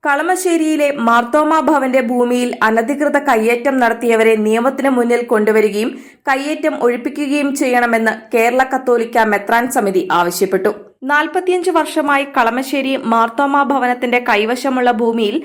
കളമശ്ശേരിയിലെ മാർത്തോമാ ഭവന്റെ ഭൂമിയിൽ അനധികൃത കയ്യേറ്റം നടത്തിയവരെ നിയമത്തിന് മുന്നിൽ കൊണ്ടുവരികയും കയ്യേറ്റം ഒഴിപ്പിക്കുകയും ചെയ്യണമെന്ന് കേരള കത്തോലിക്ക മെത്രാൻ സമിതി ആവശ്യപ്പെട്ടു. 45 വർഷമായി കളമശ്ശേരി മാർത്തോമാ ഭവനത്തിന്റെ കൈവശമുള്ള ഭൂമിയിൽ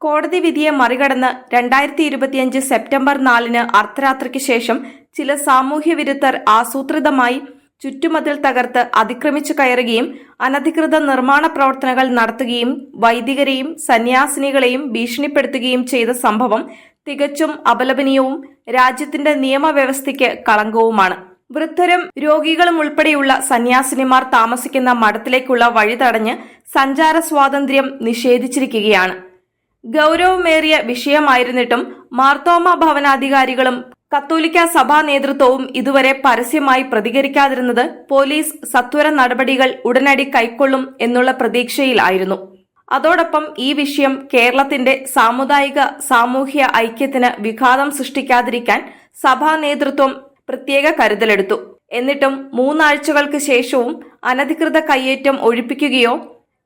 കോടതി വിധിയെ മറികടന്ന് 2025 സെപ്റ്റംബർ 4 അർദ്ധരാത്രിക്ക് ശേഷം ചില സാമൂഹ്യ വിരുദ്ധർ ആസൂത്രിതമായി ചുറ്റുമതിൽ തകർത്ത് അതിക്രമിച്ചു കയറുകയും അനധികൃത നിർമ്മാണ പ്രവർത്തനങ്ങൾ നടത്തുകയും വൈദികരെയും സന്യാസിനികളെയും ഭീഷണിപ്പെടുത്തുകയും ചെയ്ത സംഭവം തികച്ചും അപലപനീയവും രാജ്യത്തിന്റെ നിയമവ്യവസ്ഥയ്ക്ക് കളങ്കവുമാണ്. വൃദ്ധരും രോഗികളും ഉൾപ്പെടെയുള്ള സന്യാസിനിമാർ താമസിക്കുന്ന മഠത്തിലേക്കുള്ള വഴി തടഞ്ഞ് സഞ്ചാര സ്വാതന്ത്ര്യം നിഷേധിച്ചിരിക്കുകയാണ്. ഗൗരവമേറിയ വിഷയമായിരുന്നിട്ടും മാർത്തോമാ ഭവനാധികാരികളും കത്തോലിക്ക സഭാ നേതൃത്വവും ഇതുവരെ പരസ്യമായി പ്രതികരിക്കാതിരുന്നത് പോലീസ് സത്വര നടപടികൾ ഉടനടി കൈക്കൊള്ളും എന്നുള്ള പ്രതീക്ഷയിലായിരുന്നു. അതോടൊപ്പം ഈ വിഷയം കേരളത്തിന്റെ സാമുദായിക സാമൂഹ്യ ഐക്യത്തിന് വിഘാതം സൃഷ്ടിക്കാതിരിക്കാൻ സഭാ നേതൃത്വം പ്രത്യേക കരുതലെടുത്തു. എന്നിട്ടും 3 ആഴ്ചകൾക്ക് ശേഷവും അനധികൃത കയ്യേറ്റം ഒഴിപ്പിക്കുകയോ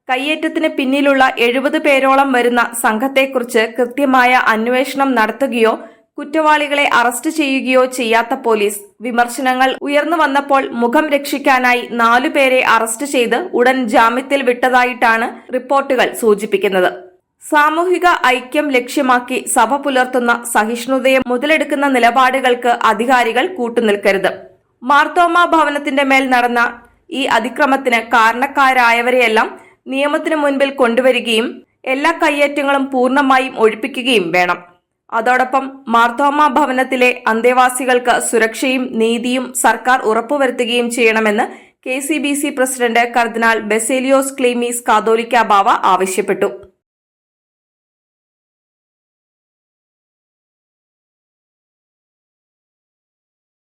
കയ്യേറ്റത്തിന് പിന്നിലുള്ള 70 പേരോളം വരുന്ന സംഘത്തെക്കുറിച്ച് കൃത്യമായ അന്വേഷണം നടത്തുകയോ കുറ്റവാളികളെ അറസ്റ്റ് ചെയ്യുകയോ ചെയ്യാത്ത പോലീസ് വിമർശനങ്ങൾ ഉയർന്നു വന്നപ്പോൾ മുഖം രക്ഷിക്കാനായി 4 പേരെ അറസ്റ്റ് ചെയ്ത് ഉടൻ ജാമ്യത്തിൽ വിട്ടതായിട്ടാണ് റിപ്പോർട്ടുകൾ സൂചിപ്പിക്കുന്നത്. സാമൂഹിക ഐക്യം ലക്ഷ്യമാക്കി സഭ പുലർത്തുന്ന സഹിഷ്ണുതയെ മുതലെടുക്കുന്ന നിലപാടുകൾക്ക് അധികാരികൾ കൂട്ടുനിൽക്കരുത്. മാർത്തോമാ ഭവനത്തിന്റെ മേൽ നടന്ന ഈ അതിക്രമത്തിന് കാരണക്കാരായവരെയെല്ലാം നിയമത്തിനു മുൻപിൽ കൊണ്ടുവരികയും എല്ലാ കയ്യേറ്റങ്ങളും പൂർണ്ണമായും ഒഴിപ്പിക്കുകയും വേണം. അതോടൊപ്പം മാർത്തോമാ ഭവനത്തിലെ അന്തേവാസികൾക്ക് സുരക്ഷയും നീതിയും സർക്കാർ ഉറപ്പുവരുത്തുകയും ചെയ്യണമെന്ന് KCBC പ്രസിഡന്റ് കർദിനാൾ ബസേലിയോസ് ക്ലീമീസ് കാതോലിക്ക ബാവ ആവശ്യപ്പെട്ടു.